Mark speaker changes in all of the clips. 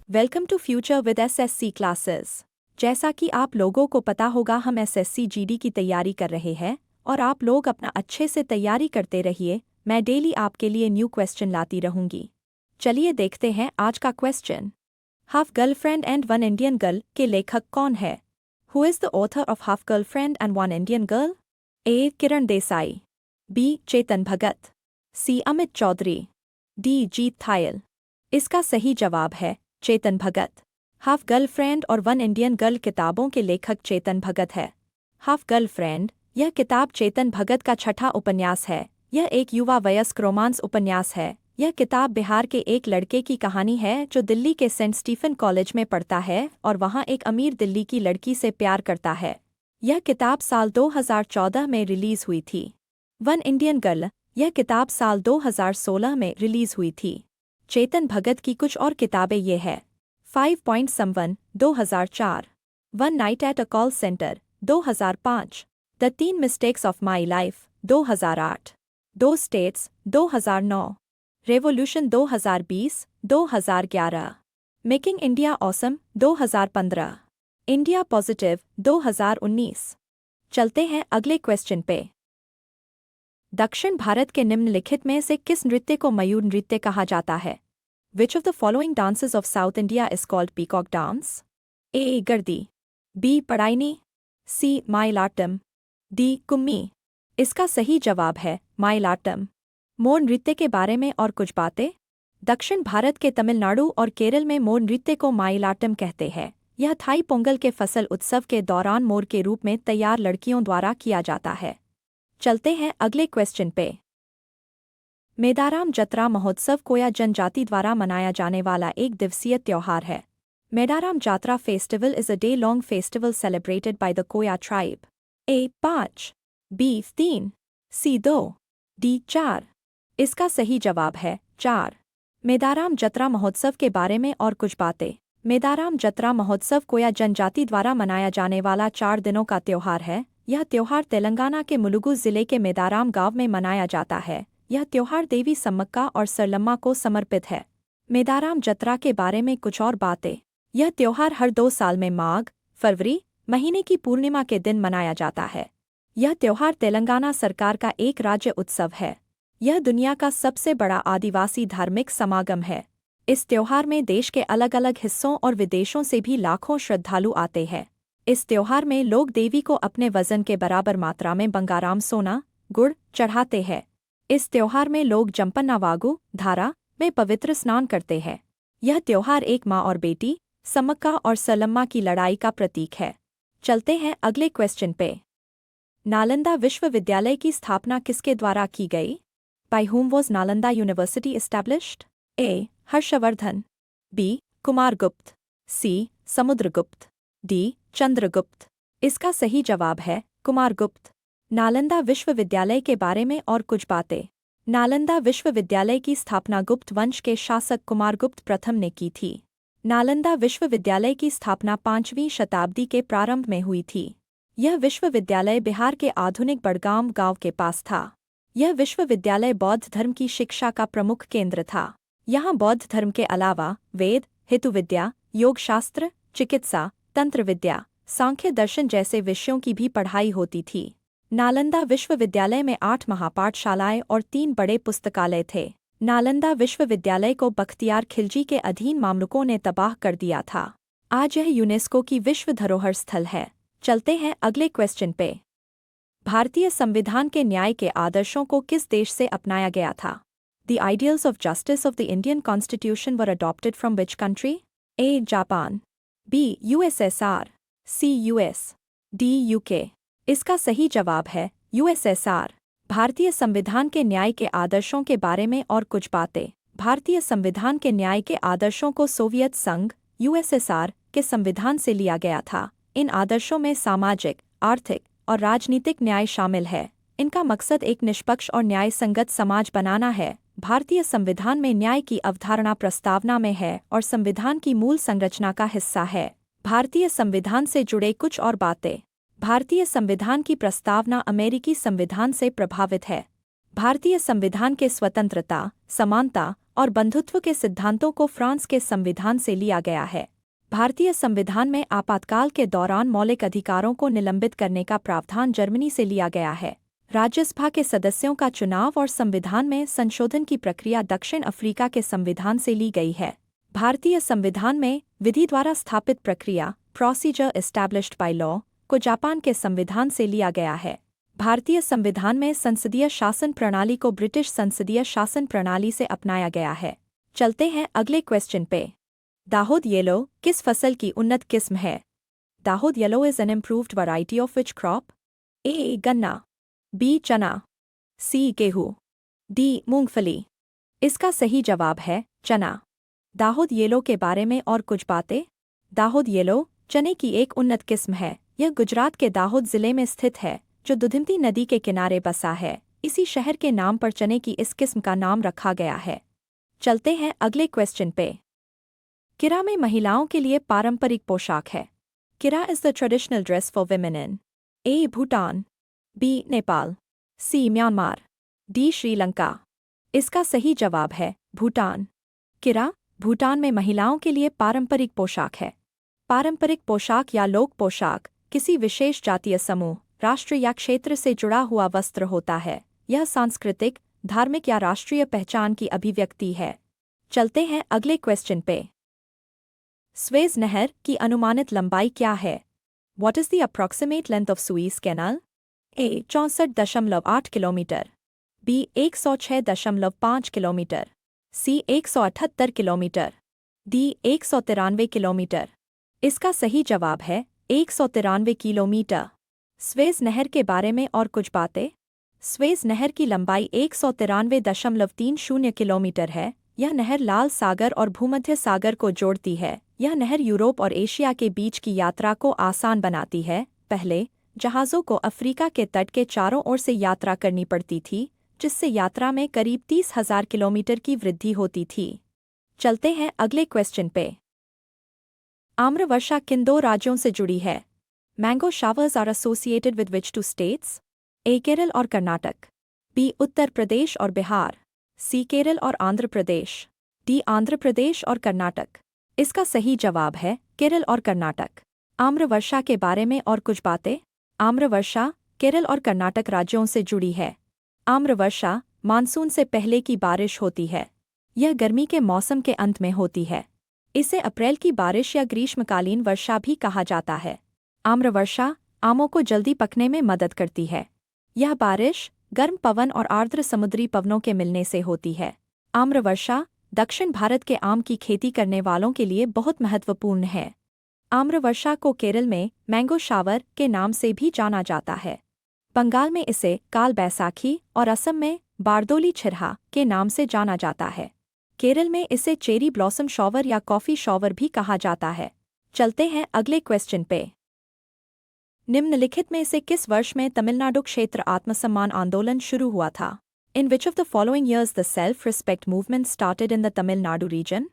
Speaker 1: Welcome to future with SSC classes. जैसा कि आप लोगों को पता होगा, हम एसएससी जीडी की तैयारी कर रहे हैं और आप लोग अपना अच्छे से तैयारी करते रहिए। मैं डेली आपके लिए न्यू क्वेश्चन लाती रहूंगी। चलिए देखते हैं आज का question. Half girlfriend and one Indian girl के लेखक कौन है? Who is the author of half girlfriend and one Indian girl? A. Kiran Desai, B. Chetan Bhagat, C. Amit Chaudhuri, D. Jeet Thayil. इसका सही जवाब है चेतन भगत। हाफ गर्लफ्रेंड और वन इंडियन गर्ल किताबों के लेखक चेतन भगत है। हाफ गर्लफ्रेंड यह किताब चेतन भगत का छठा उपन्यास है। यह एक युवा वयस्क रोमांस उपन्यास है। यह किताब बिहार के एक लड़के की कहानी है जो दिल्ली के सेंट स्टीफन कॉलेज में पढ़ता है और वहां एक अमीर दिल्ली की लड़की से प्यार करता है। यह किताब साल 2014 में रिलीज हुई थी। वन इंडियन गर्ल यह किताब साल 2016 में रिलीज हुई थी। चेतन भगत की कुछ और किताबें ये है: 5 Point Someone 2004, one night at a call centre 2005, the 3 mistakes of my life 2008, 2 states 2009, revolution 2020-2011, making India awesome 2015, India positive 2019। चलते हैं अगले क्वेश्चन पे। दक्षिण भारत के निम्नलिखित में से किस नृत्य को मयूर नृत्य कहा जाता है? Which of the following dances of South India is called peacock dance? A. गर्दी, B. पड़ाइनी, C. माइलाट्टम, D. कुम्मी। इसका सही जवाब है माइलाट्टम। मोर नृत्य के बारे में और कुछ बातें। दक्षिण भारत के तमिलनाडु और केरल में मोर नृत्य को माइलाट्टम कहते हैं। यह थाई पोंगल के फसल उत्सव के दौरान मोर के रूप में तैयार लड़कियों द्वारा किया जाता है। चलते हैं अगले क्वेश्चन पे। मेदाराम जतरा महोत्सव कोया जनजाति द्वारा मनाया जाने वाला एक दिवसीय त्योहार है। Medaram Jatra festival is a day long festival celebrated by the Koya tribe. A. 5, B. 3, C. 2, D. 4। इसका सही जवाब है 4। मेदाराम जतरा महोत्सव के बारे में और कुछ बातें। मेदाराम जतरा महोत्सव कोया जनजाति द्वारा मनाया जाने वाला 4 दिनों का त्योहार है। यह त्योहार तेलंगाना के मुलुगु जिले के मेदाराम गांव में मनाया जाता है। यह त्योहार देवी सम्मक्का और सरलम्मा को समर्पित है। मेदाराम जतरा के बारे में कुछ और बातें। यह त्योहार हर 2 साल में माघ, फरवरी महीने की पूर्णिमा के दिन मनाया जाता है। यह त्योहार तेलंगाना सरकार का एक राज्य उत्सव है। यह दुनिया का सबसे बड़ा आदिवासी धार्मिक समागम है। इस त्योहार में देश के अलग अलग हिस्सों और विदेशों से भी लाखों श्रद्धालु आते हैं। इस त्योहार में लोग देवी को अपने वजन के बराबर मात्रा में बंगाराम सोना, गुड़ चढ़ाते हैं। इस त्योहार में लोग जम्पन्नावागु धारा में पवित्र स्नान करते हैं। यह त्योहार एक माँ और बेटी, सम्मक्का और सरलम्मा की लड़ाई का प्रतीक है। चलते हैं अगले क्वेश्चन पे। नालंदा विश्वविद्यालय की स्थापना किसके द्वारा की गई? By whom was Nalanda university established? A. Harshvardhan, B. Kumargupta, C. Samudragupta, D. Chandragupta. इसका सही जवाब है कुमारगुप्त। नालंदा विश्वविद्यालय के बारे में और कुछ बातें। नालंदा विश्वविद्यालय की स्थापना गुप्त वंश के शासक कुमारगुप्त प्रथम ने की थी। नालंदा विश्वविद्यालय की स्थापना 5वीं शताब्दी के प्रारंभ में हुई थी। यह विश्वविद्यालय बिहार के आधुनिक बड़गाम गांव के पास था। यह विश्वविद्यालय बौद्ध धर्म की शिक्षा का प्रमुख केंद्र था। यहाँ बौद्ध धर्म के अलावा वेद, हेतुविद्या, योगशास्त्र, चिकित्सा, तंत्र विद्या, सांख्य दर्शन जैसे विषयों की भी पढ़ाई होती थी। नालंदा विश्वविद्यालय में 8 महापाठशालाएं और 3 बड़े पुस्तकालय थे। नालंदा विश्वविद्यालय को बख्तियार खिलजी के अधीन मामलुकों ने तबाह कर दिया था। आज यह यूनेस्को की विश्व धरोहर स्थल है। चलते हैं अगले क्वेश्चन पे। भारतीय संविधान के न्याय के आदर्शों को किस देश से अपनाया गया था? The ideals of justice of the Indian Constitution were adopted from which country? A. Japan, B. USSR, C. US, D. UK। इसका सही जवाब है USSR। भारतीय संविधान के न्याय के आदर्शों के बारे में और कुछ बातें। भारतीय संविधान के न्याय के आदर्शों को सोवियत संघ USSR के संविधान से लिया गया था। इन आदर्शों में सामाजिक, आर्थिक और राजनीतिक न्याय शामिल है। इनका मकसद एक निष्पक्ष और न्याय संगत समाज बनाना है। भारतीय संविधान में न्याय की अवधारणा प्रस्तावना में है और संविधान की मूल संरचना का हिस्सा है। भारतीय संविधान से जुड़े कुछ और बातें। भारतीय संविधान की प्रस्तावना अमेरिकी संविधान से प्रभावित है। भारतीय संविधान के स्वतंत्रता, समानता और बंधुत्व के सिद्धांतों को फ्रांस के संविधान से लिया गया है। भारतीय संविधान में आपातकाल के दौरान मौलिक अधिकारों को निलंबित करने का प्रावधान जर्मनी से लिया गया है। राज्यसभा के सदस्यों का चुनाव और संविधान में संशोधन की प्रक्रिया दक्षिण अफ्रीका के संविधान से ली गई है। भारतीय संविधान में विधि द्वारा स्थापित प्रक्रिया प्रोसीजर एस्टैब्लिश्ड बाय लॉ को जापान के संविधान से लिया गया है। भारतीय संविधान में संसदीय शासन प्रणाली को ब्रिटिश संसदीय शासन प्रणाली से अपनाया गया है। चलते हैं अगले क्वेश्चन पे। दाहोद येलो किस फसल की उन्नत किस्म है? Dahod yellow is an improved variety of which crop? A गन्ना, बी चना, सी गेहूं, डी मूंगफली। इसका सही जवाब है चना। दाहोद येलो के बारे में और कुछ बातें। दाहोद येलो चने की एक उन्नत किस्म है। यह गुजरात के दाहोद जिले में स्थित है, जो दुधिमती नदी के किनारे बसा है। इसी शहर के नाम पर चने की इस किस्म का नाम रखा गया है। चलते हैं अगले क्वेश्चन पे। किरा में महिलाओं के लिए पारंपरिक पोशाक है। Kira is the traditional dress for women in A Bhutan, B Nepal, C Myanmar, D Sri Lanka. इसका सही जवाब है भूटान। किरा भूटान में महिलाओं के लिए पारंपरिक पोशाक है। पारंपरिक पोशाक या लोक पोशाक किसी विशेष जातीय समूह, राष्ट्र या क्षेत्र से जुड़ा हुआ वस्त्र होता है। यह सांस्कृतिक, धार्मिक या राष्ट्रीय पहचान की अभिव्यक्ति है। चलते हैं अगले क्वेश्चन पे। स्वेज नहर की अनुमानित लंबाई क्या है? What is the approximate length of Suez Canal? A 64.8 kilometre, B 106.5 kilometre, C 178 kilometre, D 193 kilometre. इसका सही जवाब है 193 किलोमीटर। स्वेज नहर के बारे में और कुछ बातें। स्वेज नहर की लंबाई 193.30 किलोमीटर है। यह नहर लाल सागर और भूमध्य सागर को जोड़ती है। यह नहर यूरोप और एशिया के बीच की यात्रा को आसान बनाती है। पहले जहाज़ों को अफ्रीका के तट के चारों ओर से यात्रा करनी पड़ती थी, जिससे यात्रा में करीब 30,000 किलोमीटर की वृद्धि होती थी। चलते हैं अगले क्वेश्चन पे। आम्रवर्षा किन दो राज्यों से जुड़ी है? Mango showers are associated with which two states? A Kerala और कर्नाटक, बी उत्तर प्रदेश और बिहार, सी केरल और आंध्र प्रदेश, डी आंध्र प्रदेश और कर्नाटक। इसका सही जवाब है केरल और कर्नाटक। आम्रवर्षा के बारे में और कुछ बातें। आम्रवर्षा केरल और कर्नाटक राज्यों से जुड़ी है। आम्रवर्षा मानसून से पहले की बारिश होती है। यह गर्मी के मौसम के अंत में होती है। इसे अप्रैल की बारिश या ग्रीष्मकालीन वर्षा भी कहा जाता है। आम्रवर्षा आमों को जल्दी पकने में मदद करती है। यह बारिश गर्म पवन और आर्द्र समुद्री पवनों के मिलने से होती है। आम्रवर्षा दक्षिण भारत के आम की खेती करने वालों के लिए बहुत महत्वपूर्ण है। आम्रवर्षा को केरल में मैंगो शावर के नाम से भी जाना जाता है। बंगाल में इसे काल बैसाखी और असम में बारदोली छिरहा के नाम से जाना जाता है। केरल में इसे चेरी ब्लॉसम शॉवर या कॉफी शॉवर भी कहा जाता है। चलते हैं अगले क्वेश्चन पे। निम्नलिखित में से किस वर्ष में तमिलनाडु क्षेत्र आत्मसम्मान आंदोलन शुरू हुआ था? In which of the following years the self-respect movement started in the Tamil Nadu region?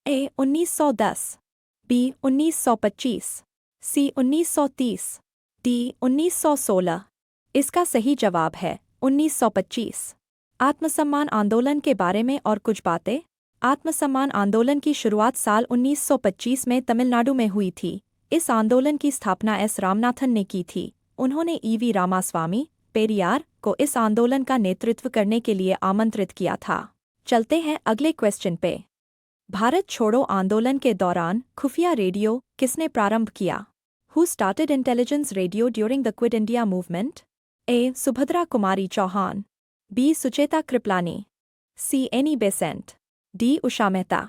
Speaker 1: A 1910, B 1925, C 1930, D 1916। इसका सही जवाब है 1925। आत्मसम्मान आंदोलन के बारे में और कुछ बातें। आत्मसम्मान आंदोलन की शुरुआत साल 1925 में तमिलनाडु में हुई थी। इस आंदोलन की स्थापना एस रामनाथन ने की थी। उन्होंने ईवी रामास्वामी पेरियार को इस आंदोलन का नेतृत्व करने के लिए आमंत्रित किया था। चलते हैं अगले क्वेश्चन पे। भारत छोड़ो आंदोलन के दौरान खुफिया रेडियो किसने प्रारंभ किया? Who started intelligence radio during the quit India movement? A Subhadra Kumari Chauhan, B Sucheta Kripalani, C Annie Besant, D Usha Mehta.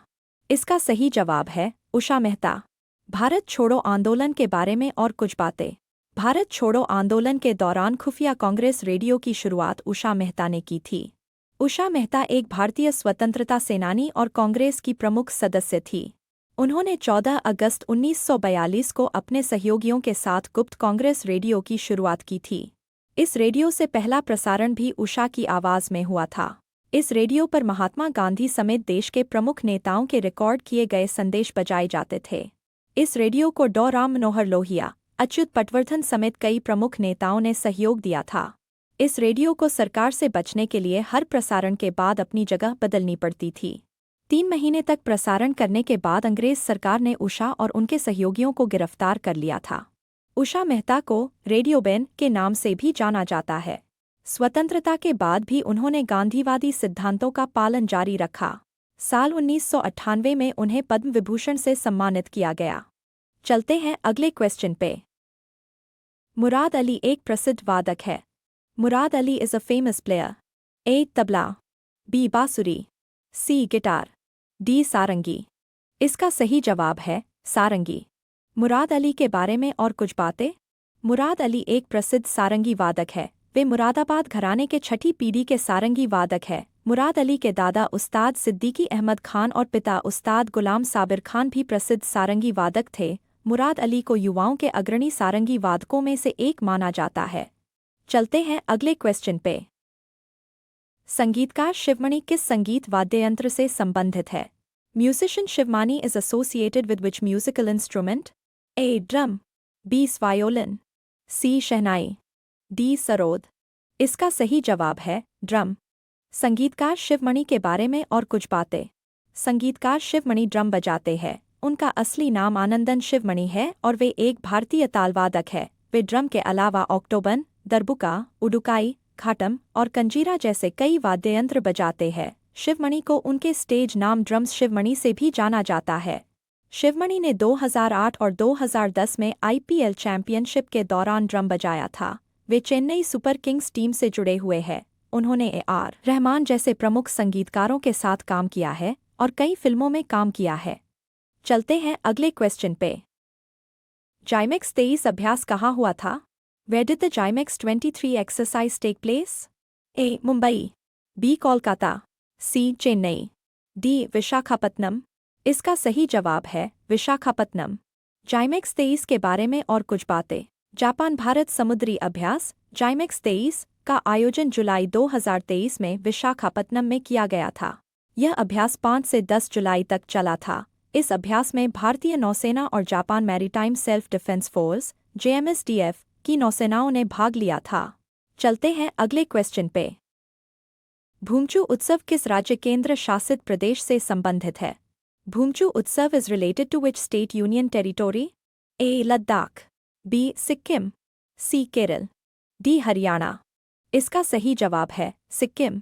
Speaker 1: इसका सही जवाब है उषा मेहता। भारत छोड़ो आंदोलन के बारे में और कुछ बातें। भारत छोड़ो आंदोलन के दौरान खुफिया कांग्रेस रेडियो की शुरुआत उषा मेहता ने की थी। उषा मेहता एक भारतीय स्वतंत्रता सेनानी और कांग्रेस की प्रमुख सदस्य थी। उन्होंने 14 अगस्त 1942 को अपने सहयोगियों के साथ गुप्त कांग्रेस रेडियो की शुरुआत की थी। इस रेडियो से पहला प्रसारण भी उषा की आवाज़ में हुआ था। इस रेडियो पर महात्मा गांधी समेत देश के प्रमुख नेताओं के रिकॉर्ड किए गए संदेश बजाए जाते थे। इस रेडियो को डॉ राम मनोहर लोहिया, अच्युत पटवर्धन समेत कई प्रमुख नेताओं ने सहयोग दिया था। इस रेडियो को सरकार से बचने के लिए हर प्रसारण के बाद अपनी जगह बदलनी पड़ती थी। 3 महीने तक प्रसारण करने के बाद अंग्रेज सरकार ने उषा और उनके सहयोगियों को गिरफ्तार कर लिया था। उषा मेहता को रेडियोबेन के नाम से भी जाना जाता है। स्वतंत्रता के बाद भी उन्होंने गांधीवादी सिद्धांतों का पालन जारी रखा। साल 1998 में उन्हें पद्म विभूषण से सम्मानित किया गया। चलते हैं अगले क्वेश्चन पे। मुराद अली एक प्रसिद्ध वादक है। Murad Ali is a famous player. A tabla, B बांसुरी, सी गिटार, डी सारंगी। इसका सही जवाब है सारंगी। मुराद अली के बारे में और कुछ बातें। मुराद अली एक प्रसिद्ध सारंगी वादक है। वे मुरादाबाद घराने के छठी पीढ़ी के सारंगी वादक है। मुराद अली के दादा उस्ताद सिद्दीकी अहमद खान और पिता उस्ताद गुलाम साबिर खान भी प्रसिद्ध सारंगी वादक थे। मुराद अली को युवाओं के अग्रणी सारंगी वादकों में से एक माना जाता है। चलते हैं अगले क्वेश्चन पे। संगीतकार शिवमणि किस संगीत वाद्ययंत्र से संबंधित है? Musician Sivamani is associated with which musical instrument? A drum, B violin, C shehnai, D sarod. इसका सही जवाब है ड्रम। संगीतकार शिवमणि के बारे में और कुछ बातें। संगीतकार शिवमणि ड्रम बजाते हैं। उनका असली नाम आनंदन शिवमणि है और वे एक भारतीय तालवादक है। वे ड्रम के अलावा ऑक्टोबन, दरबुका, उडुकाई, खाटम और कंजीरा जैसे कई वाद्ययंत्र बजाते हैं। शिवमणि को उनके स्टेज नाम ड्रम्स शिवमणि से भी जाना जाता है। शिवमणि ने 2008 और 2010 में IPL चैंपियनशिप के दौरान ड्रम बजाया था। वे चेन्नई सुपर किंग्स टीम से जुड़े हुए हैं। उन्होंने AR रहमान जैसे प्रमुख संगीतकारों के साथ काम किया है और कई फिल्मों में काम किया है। चलते हैं अगले क्वेश्चन पे। जाइमेक्स 23 अभ्यास कहाँ हुआ था? Where did the Gymex 23 exercise take place? A. Mumbai, B. Kolkata, C. Chennai, D. Visakhapatnam. इसका सही जवाब है विशाखापत्तनम। जाइमेक्स 23 के बारे में और कुछ बातें। जापान भारत समुद्री अभ्यास जाइमेक्स 23 का आयोजन जुलाई 2023 में विशाखापत्तनम में किया गया था। यह अभ्यास 5 से 10 जुलाई तक चला था। इस अभ्यास में भारतीय नौसेना और Japan maritime self defence force JMSDF की नौसेनाओं ने भाग लिया था। चलते हैं अगले क्वेश्चन पे। भूमचू उत्सव किस राज्य केंद्र शासित प्रदेश से संबंधित है? भूमचू उत्सव is related to which state union territory? A. Ladakh, B. Sikkim, C. Kerala, D. Haryana. इसका सही जवाब है सिक्किम।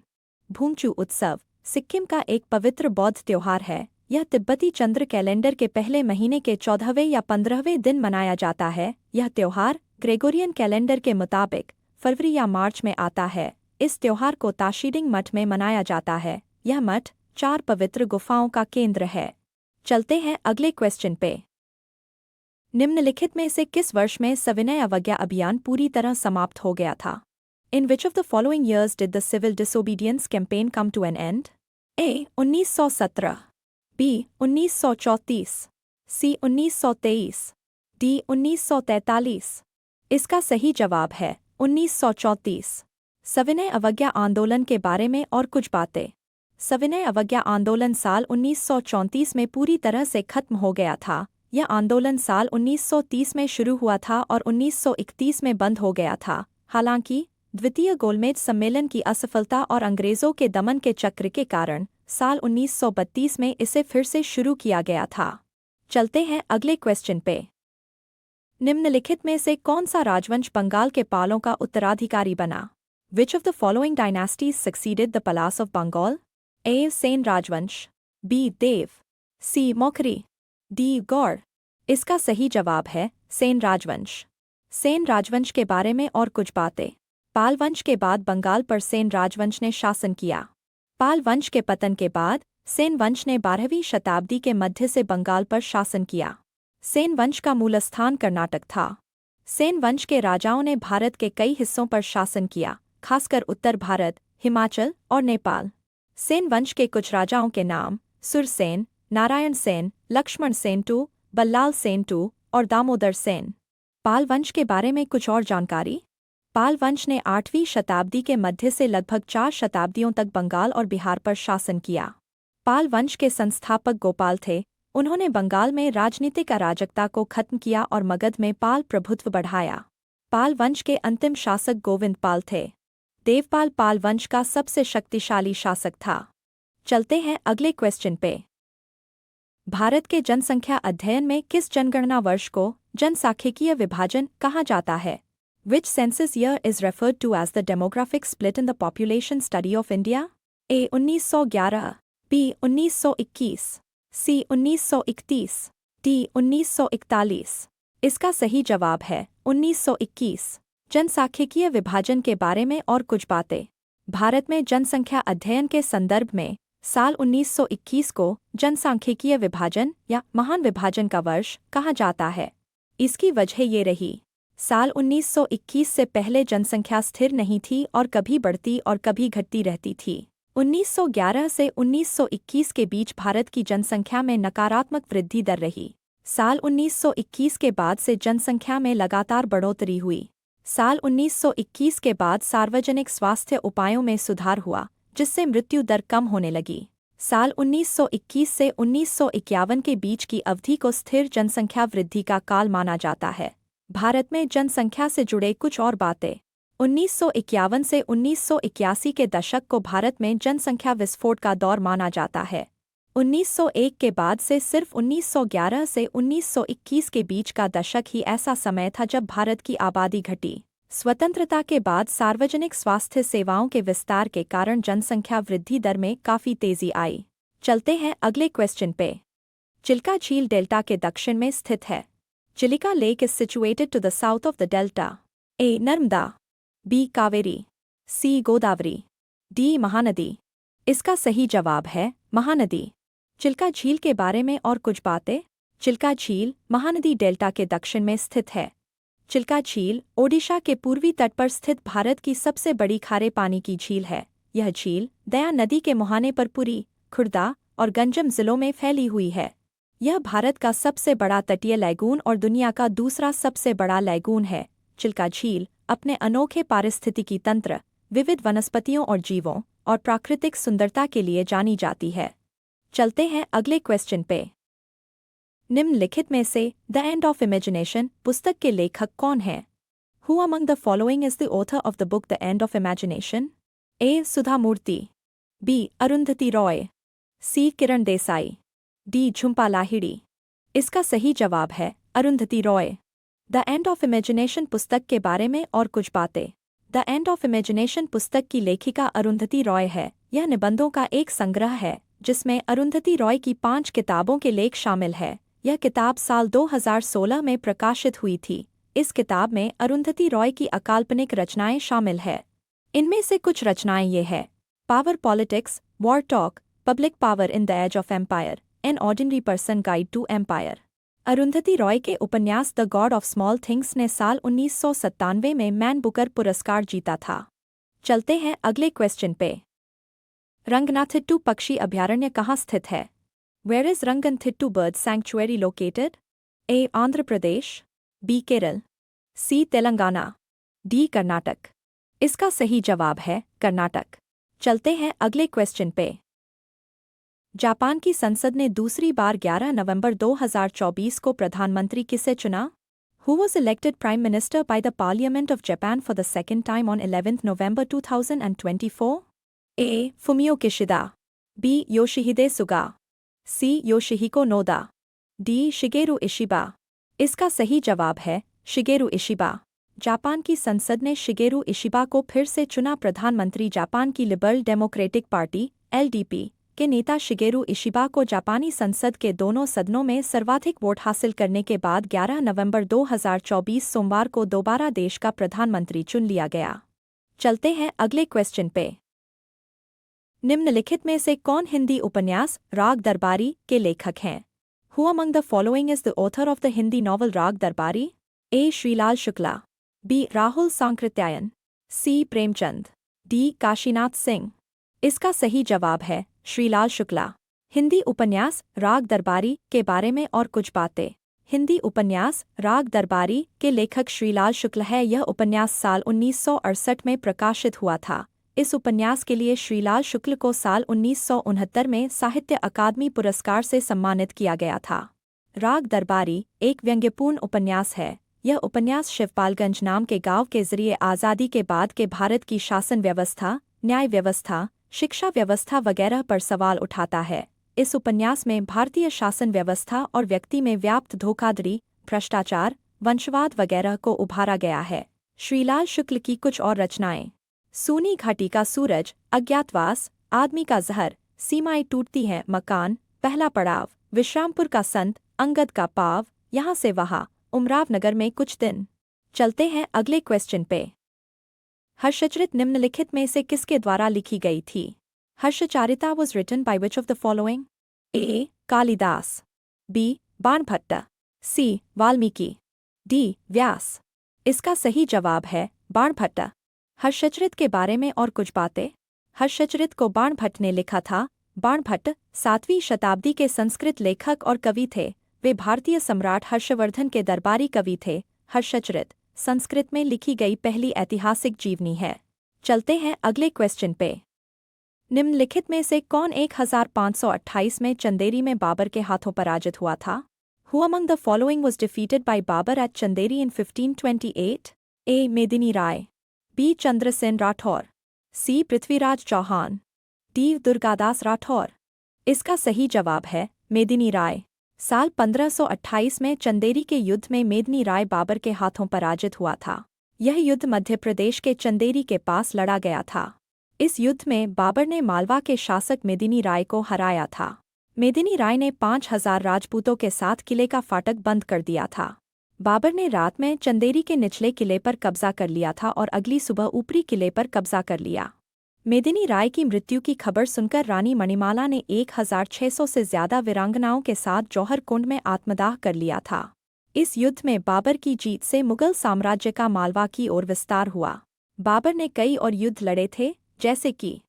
Speaker 1: भूमचू उत्सव सिक्किम का एक पवित्र बौद्ध त्योहार है। यह तिब्बती चंद्र कैलेंडर के पहले महीने के 14वें या 15वें दिन मनाया जाता है। यह त्योहार ग्रेगोरियन कैलेंडर के मुताबिक फरवरी या मार्च में आता है। इस त्योहार को ताशीडिंग मठ में मनाया जाता है। यह मठ 4 पवित्र गुफाओं का केंद्र है। चलते हैं अगले क्वेश्चन पे। निम्नलिखित में से किस वर्ष में सविनय अवज्ञा अभियान पूरी तरह समाप्त हो गया था? In which of the following years did the civil disobedience campaign come to an end? A. 1917, B. 1934, C. 1923, D. 1943। इसका सही जवाब है 1934। सविनय अवज्ञा आंदोलन के बारे में और कुछ बातें। सविनय अवज्ञा आंदोलन साल 1934 में पूरी तरह से खत्म हो गया था। यह आंदोलन साल 1930 में शुरू हुआ था और 1931 में बंद हो गया था। हालांकि द्वितीय गोलमेज सम्मेलन की असफलता और अंग्रेजों के दमन के चक्र के कारण साल 1932 में इसे फिर से शुरू किया गया था। चलते हैं अगले क्वेश्चन पे। निम्नलिखित में से कौन सा राजवंश बंगाल के पालों का उत्तराधिकारी बना? Which of the following dynasties succeeded the Palas of Bengal? A. Sen राजवंश, B. देव, C. मौखरी, D. गौड़। इसका सही जवाब है सेन राजवंश। सेन राजवंश के बारे में और कुछ बातें। पाल वंश के बाद बंगाल पर सेन राजवंश ने शासन किया। पाल वंश के पतन के बाद सेन वंश ने 12वीं शताब्दी के मध्य से बंगाल पर शासन किया। सेन वंश का मूलस्थान कर्नाटक था। सेन वंश के राजाओं ने भारत के कई हिस्सों पर शासन किया, खासकर उत्तर भारत, हिमाचल और नेपाल। सेन वंश के कुछ राजाओं के नाम सुरसेन, नारायण सेन, लक्ष्मण सेन II, बल्लाल सेन II और दामोदर सेन। पाल वंश के बारे में कुछ और जानकारी। पाल वंश ने 8वीं शताब्दी के मध्य से लगभग 4 शताब्दियों तक बंगाल और बिहार पर शासन किया। पाल वंश के संस्थापक गोपाल थे। उन्होंने बंगाल में राजनीतिक अराजकता को खत्म किया और मगध में पाल प्रभुत्व बढ़ाया। पाल वंश के अंतिम शासक गोविंद पाल थे। देवपाल पाल वंश का सबसे शक्तिशाली शासक था। चलते हैं अगले क्वेश्चन पे। भारत के जनसंख्या अध्ययन में किस जनगणना वर्ष को जनसांख्यिकीय विभाजन कहा जाता है? Which census year is referred to as the demographic split in the population study of India? A. 1911, B. 1921, C. 1931, D. 1941। इसका सही जवाब है 1921। जनसांख्यिकीय विभाजन के बारे में और कुछ बातें। भारत में जनसंख्या अध्ययन के संदर्भ में साल 1921 को जनसांख्यिकीय विभाजन या महान विभाजन का वर्ष कहा जाता है। इसकी वजह ये रही, साल 1921 से पहले जनसंख्या स्थिर नहीं थी और कभी बढ़ती और कभी घटती रहती थी। 1911 से 1921 के बीच भारत की जनसंख्या में नकारात्मक वृद्धि दर रही। साल 1921 के बाद से जनसंख्या में लगातार बढ़ोतरी हुई। साल 1921 के बाद सार्वजनिक स्वास्थ्य उपायों में सुधार हुआ, जिससे मृत्यु दर कम होने लगी। साल 1921 से 1951 के बीच की अवधि को स्थिर जनसंख्या वृद्धि का काल माना जाता है। भारत में जनसंख्या से जुड़े कुछ और बातें। 1951 से 1981 के दशक को भारत में जनसंख्या विस्फोट का दौर माना जाता है। 1901 के बाद से सिर्फ 1911 से 1921 के बीच का दशक ही ऐसा समय था जब भारत की आबादी घटी। स्वतंत्रता के बाद सार्वजनिक स्वास्थ्य सेवाओं के विस्तार के कारण जनसंख्या वृद्धि दर में काफ़ी तेज़ी आई। चलते हैं अगले क्वेश्चन पे। चिल्का झील डेल्टा के दक्षिण में स्थित है। Chilika lake is situated to the south of the delta. A. Narmada, B. Kaveri, C. Godavari, D. Mahanadi. इसका सही जवाब है महानदी। चिल्का झील के बारे में और कुछ बातें। चिल्का झील महानदी डेल्टा के दक्षिण में स्थित है। चिल्का झील ओडिशा के पूर्वी तट पर स्थित भारत की सबसे बड़ी खारे पानी की झील है। यह झील दया नदी के मुहाने पर पुरी, खुर्दा और गंजम जिलों में फैली हुई है। यह भारत का सबसे बड़ा तटीय लैगून और दुनिया का दूसरा सबसे बड़ा लैगून है। चिल्का झील अपने अनोखे पारिस्थितिकी तंत्र, विविध वनस्पतियों और जीवों और प्राकृतिक सुंदरता के लिए जानी जाती है। चलते हैं अगले क्वेश्चन पे। निम्नलिखित में से द एंड ऑफ इमेजिनेशन पुस्तक के लेखक कौन हैं? Who among the following is the author of the book the end of imagination? A. Sudha Murthy, B. Arundhati Roy, C. Kiran Desai, D. Jhumpa Lahiri. इसका सही जवाब है Arundhati Roy. The end of imagination पुस्तक के बारे में और कुछ बातें। द एंड ऑफ इमेजिनेशन पुस्तक की लेखिका अरुंधति रॉय है। यह निबंधों का एक संग्रह है जिसमें अरुंधति रॉय की 5 किताबों के लेख शामिल है। यह किताब साल 2016 में प्रकाशित हुई थी। इस किताब में अरुंधति रॉय की अकाल्पनिक रचनाएं शामिल है। इनमें से कुछ रचनाएं ये है: power politics, war talk, public power in the age of empire, an ordinary person guide to empire. Arundhati Roy के उपन्यास the god of small things ने साल 1997 में मैन बुकर पुरस्कार जीता था। चलते हैं अगले क्वेश्चन पे। रंगनाथिट्टू पक्षी अभयारण्य कहाँ स्थित है? Where is Ranganthittu Bird Sanctuary located? A. Andhra Pradesh, B. Kerala, C. Telangana, D. Karnataka. इसका सही जवाब है कर्नाटक। चलते हैं अगले क्वेश्चन पे। जापान की संसद ने दूसरी बार 11 नवंबर 2024 को प्रधानमंत्री किसे चुना? Who was elected Prime Minister by the Parliament of Japan for the second time on 11th November 2024? A. Fumio Kishida, B. Yoshihide Suga, C. Yoshihiko Noda, D. Shigeru Ishiba. इसका सही जवाब है शिगेरू इशिबा। जापान की संसद ने Shigeru Ishiba को फिर से चुना। प्रधानमंत्री जापान की लिबरल डेमोक्रेटिक पार्टी (एलडीपी) के नेता शिगेरू इशिबा को जापानी संसद के दोनों सदनों में सर्वाधिक वोट हासिल करने के बाद 11 नवंबर 2024 सोमवार को दोबारा देश का प्रधानमंत्री चुन लिया गया। चलते हैं अगले क्वेश्चन पे। निम्नलिखित में से कौन हिंदी उपन्यास राग दरबारी के लेखक हैं? Who among the following is the author of the Hindi novel राग दरबारी? ए. श्रीलाल शुक्ला, बी. राहुल सांकृत्यायन, सी. प्रेमचंद, डी. काशीनाथ सिंह। इसका सही जवाब है श्रीलाल शुक्ला। हिंदी उपन्यास राग दरबारी के बारे में और कुछ बातें। हिंदी उपन्यास राग दरबारी के लेखक श्रीलाल शुक्ला है। यह उपन्यास साल 1968 में प्रकाशित हुआ था। इस उपन्यास के लिए श्रीलाल शुक्ल को साल 1969 में साहित्य अकादमी पुरस्कार से सम्मानित किया गया था। राग दरबारी एक व्यंग्यपूर्ण उपन्यास है। यह उपन्यास शिवपालगंज नाम के गांव के जरिए आज़ादी के बाद के भारत की शासन व्यवस्था, न्याय व्यवस्था, शिक्षा व्यवस्था वगैरह पर सवाल उठाता है। इस उपन्यास में भारतीय शासन व्यवस्था और व्यक्ति में व्याप्त धोखाधड़ी, भ्रष्टाचार, वंशवाद वगैरह को उभारा गया है। श्रीलाल शुक्ल की कुछ और रचनाएं। सूनी घाटी का सूरज, अज्ञातवास, आदमी का जहर, सीमाएं टूटती हैं, मकान, पहला पड़ाव, विश्रामपुर का संत, अंगद का पाव, यहाँ से वहाँ, उमराव नगर में कुछ दिन। चलते हैं अगले क्वेश्चन पे। हर्षचरित निम्नलिखित में से किसके द्वारा लिखी गई थी? Harshacharita was written by which of the following? A. Kalidasa, B. Banabhatta, C. Valmiki, D. Vyasa. इसका सही जवाब है बाणभट्ट। हर्षचरित के बारे में और कुछ बातें। हर्षचरित को बाणभट्ट ने लिखा था। बाणभट्ट 7वीं शताब्दी के संस्कृत लेखक और कवि थे। वे भारतीय सम्राट हर्षवर्धन के दरबारी कवि थे। हर्षचरित संस्कृत में लिखी गई पहली ऐतिहासिक जीवनी है। चलते हैं अगले क्वेश्चन पे। निम्नलिखित में से कौन 1528 में चंदेरी में बाबर के हाथों पराजित हुआ था? Who among the following was defeated by Babur at Chanderi in 1528? A. Medini Rai, B. Chandrasen Rathore, C. Prithviraj Chauhan, D. Durgadas Rathore. इसका सही जवाब है मेदिनी राय। साल 1528 में चंदेरी के युद्ध में मेदिनी राय बाबर के हाथों पराजित हुआ था। यह युद्ध मध्य प्रदेश के चंदेरी के पास लड़ा गया था। इस युद्ध में बाबर ने मालवा के शासक मेदिनी राय को हराया था। मेदिनी राय ने 5000 राजपूतों के साथ किले का फाटक बंद कर दिया था। बाबर ने रात में चंदेरी के निचले किले पर कब्जा कर लिया था और अगली सुबह ऊपरी किले पर कब्जा कर लिया। मेदिनी राय की मृत्यु की खबर सुनकर रानी मणिमाला ने 1600 से ज्यादा वीरांगनाओं के साथ जौहर कुंड में आत्मदाह कर लिया था। इस युद्ध में बाबर की जीत से मुगल साम्राज्य का मालवा की ओर विस्तार हुआ। बाबर ने कई और युद्ध लड़े थे, जैसे कि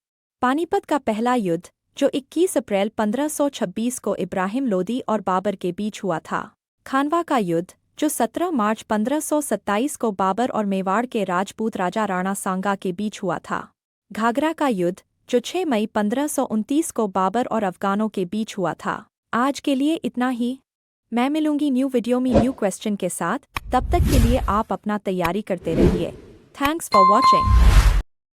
Speaker 1: पानीपत का पहला युद्ध, जो 21 अप्रैल 1526 को इब्राहिम लोदी और बाबर के बीच हुआ था। खानवा का युद्ध, जो 17 मार्च 1527 को बाबर और मेवाड़ के राजपूत राजा राणा सांगा के बीच हुआ था। घाघरा का युद्ध, जो 6 मई 1529 को बाबर और अफगानों के बीच हुआ था। आज के लिए इतना ही। मैं मिलूंगी न्यू वीडियो में न्यू क्वेश्चन के साथ। तब तक के लिए आप अपना तैयारी करते रहिए। Thanks for watching.